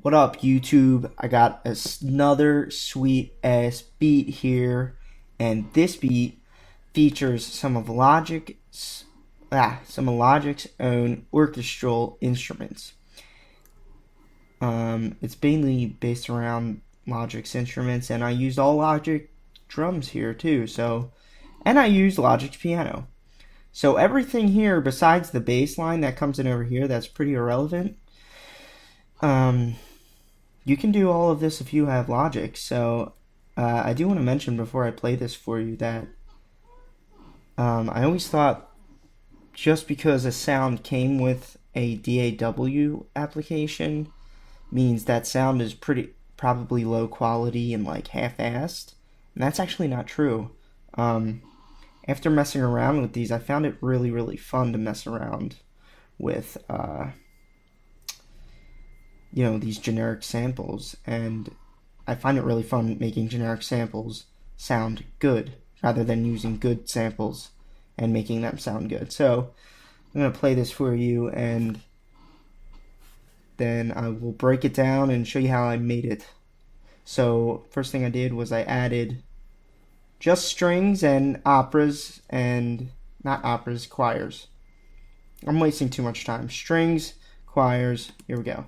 What up, YouTube? I got another sweet ass beat here, and this beat features some of Logic's own orchestral instruments. It's mainly based around Logic's instruments, and I used all Logic drums here too. And I used Logic's piano. So everything here besides the bass line that comes in over here, that's pretty irrelevant. You can do all of this if you have Logic. So I do want to mention before I play this for you that I always thought just because a sound came with a DAW application means that sound is probably low quality and like half-assed, and that's actually not true. After messing around with these, I found it really fun to mess around with these generic samples, and I find it really fun making generic samples sound good rather than using good samples and making them sound good. So I'm going to play this for you, and then I will break it down and show you how I made it. So first thing I did was I added just strings and choirs. I'm wasting too much time. Strings, choirs, here we go.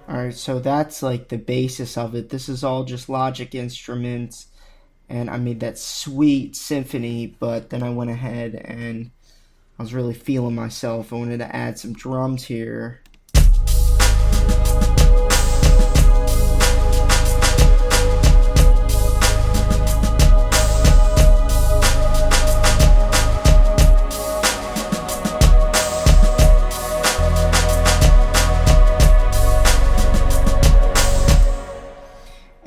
Alright, so that's like the basis of it. This is all just Logic instruments, and I made that sweet symphony, but then I went ahead and I was really feeling myself. I wanted to add some drums here.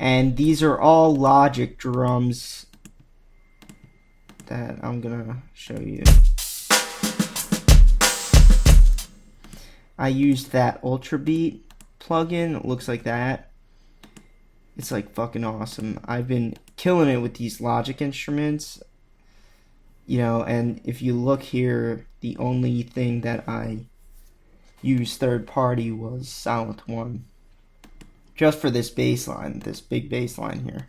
And these are all Logic drums that I'm gonna show you. I used that Ultra Beat plugin. It looks like that. It's like fucking awesome. I've been killing it with these Logic instruments. And if you look here, the only thing that I used third party was Sylenth 1. Just for this bass line, this big bass line here.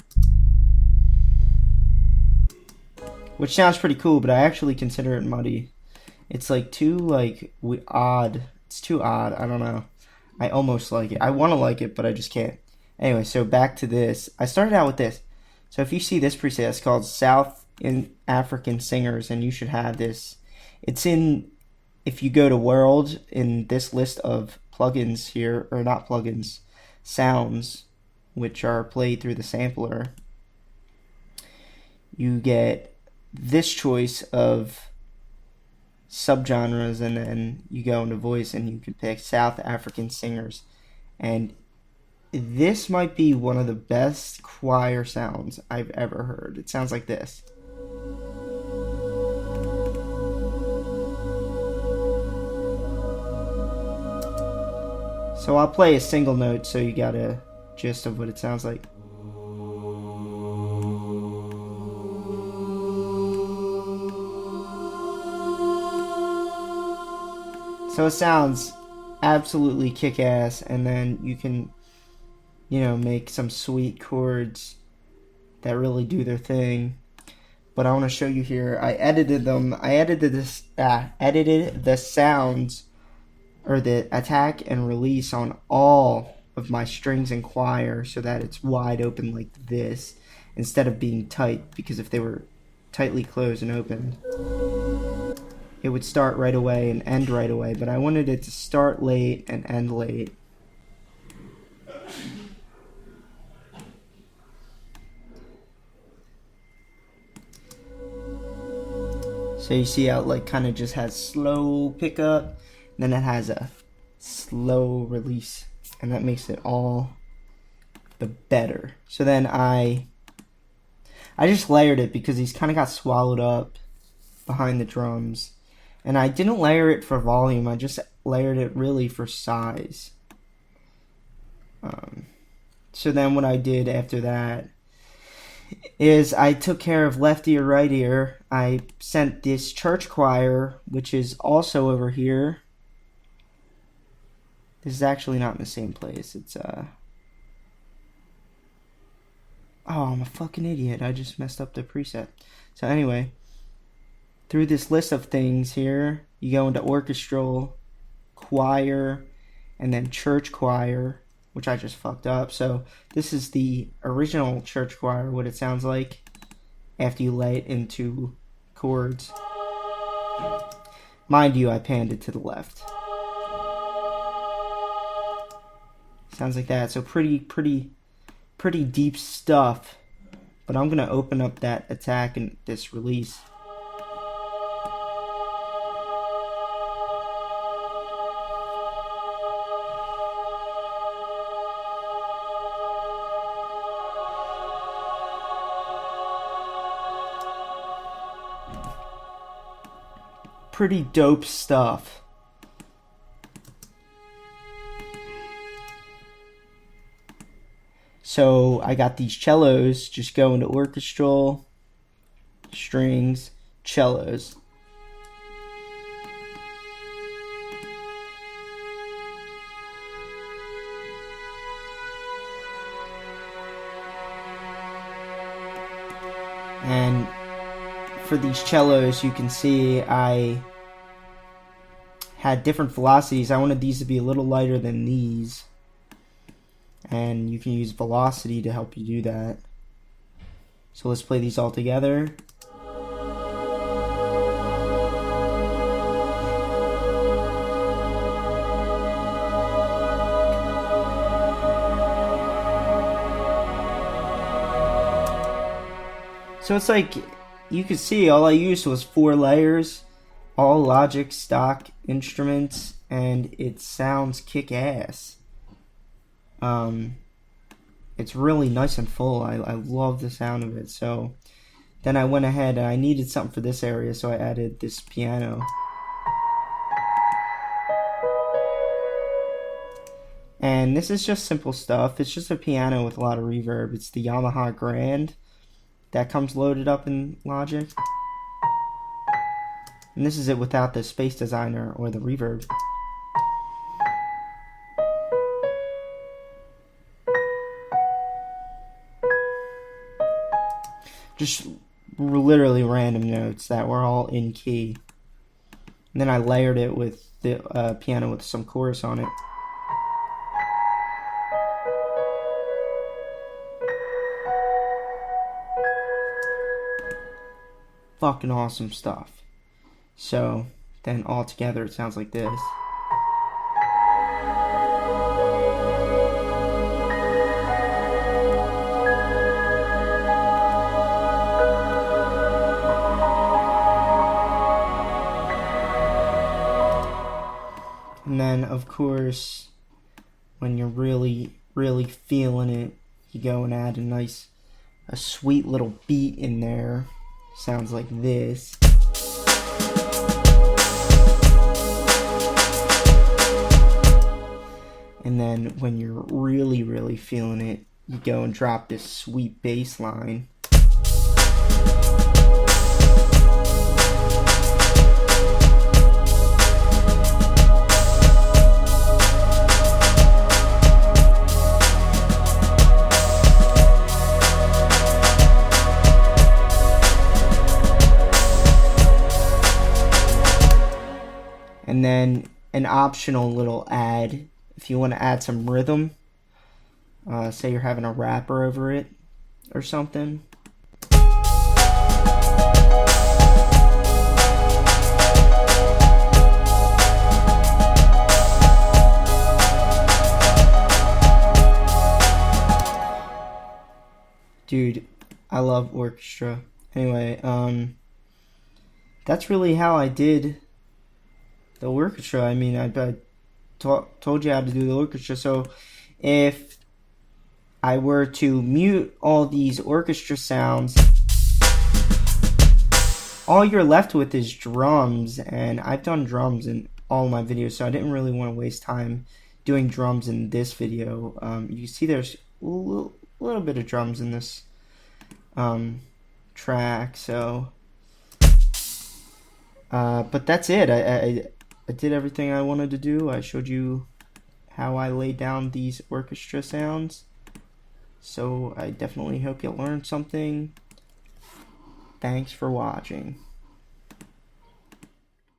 Which sounds pretty cool, but I actually consider it muddy. It's like too odd. It's too odd, I don't know. I almost like it. I want to like it, but I just can't. Anyway, so back to this. I started out with this. So if you see this preset, it's called South African Singers, and you should have this. It's in, if you go to World, in this list of plugins here, or not plugins, sounds which are played through the sampler, you get this choice of subgenres, and then you go into voice and you can pick South African Singers, and this might be one of the best choir sounds I've ever heard. It sounds like this. So I'll play a single note so you got a gist of what it sounds like. So it sounds absolutely kick-ass, and then you can, make some sweet chords that really do their thing. But I want to show you here. I edited them. I edited the sounds, or the attack and release, on all of my strings and choir so that it's wide open like this instead of being tight, because if they were tightly closed and open, it would start right away and end right away, but I wanted it to start late and end late. So you see how it like kind of just has slow pickup, then it has a slow release, and that makes it all the better. So then I just layered it because these kind of got swallowed up behind the drums, and I didn't layer it for volume, I just layered it really for size. So then what I did after that is I took care of left ear, right ear. I sent this church choir, which is also over here. This is actually not in the same place. It's oh, I'm a fucking idiot. I just messed up the preset. So anyway, through this list of things here, you go into orchestral, choir, and then church choir, which I just fucked up. So this is the original church choir, what it sounds like after you lay it into chords. Mind you, I panned it to the left. Sounds like that. So pretty deep stuff. But I'm gonna open up that attack and this release. Pretty dope stuff. So I got these cellos, just go into orchestral, strings, cellos. And for these cellos, you can see I had different velocities. I wanted these to be a little lighter than these, and you can use velocity to help you do that. So let's play these all together. So it's like, you can see all I used was 4 layers, all Logic stock instruments, and it sounds kick-ass. It's really nice and full. I love the sound of it. So then I went ahead and I needed something for this area, so I added this piano. And this is just simple stuff. It's just a piano with a lot of reverb. It's the Yamaha Grand that comes loaded up in Logic. And this is it without the Space Designer or the reverb. Just literally random notes that were all in key. And then I layered it with the piano with some chorus on it. Fucking awesome stuff. So then all together it sounds like this. And then of course, when you're really feeling it, you go and add a sweet little beat in there. Sounds like this. And then when you're really feeling it, you go and drop this sweet bass line. And then an optional little add, if you want to add some rhythm, say you're having a rapper over it or something. Dude, I love Orchestra. Anyway, that's really how I did the orchestra. I mean, I told you how to do the orchestra. So if I were to mute all these orchestra sounds, all you're left with is drums, and I've done drums in all my videos, so I didn't really want to waste time doing drums in this video. You see there's a little bit of drums in this track, so but that's it. I did everything I wanted to do. I showed you how I laid down these orchestra sounds, so I definitely hope you learned something. Thanks for watching.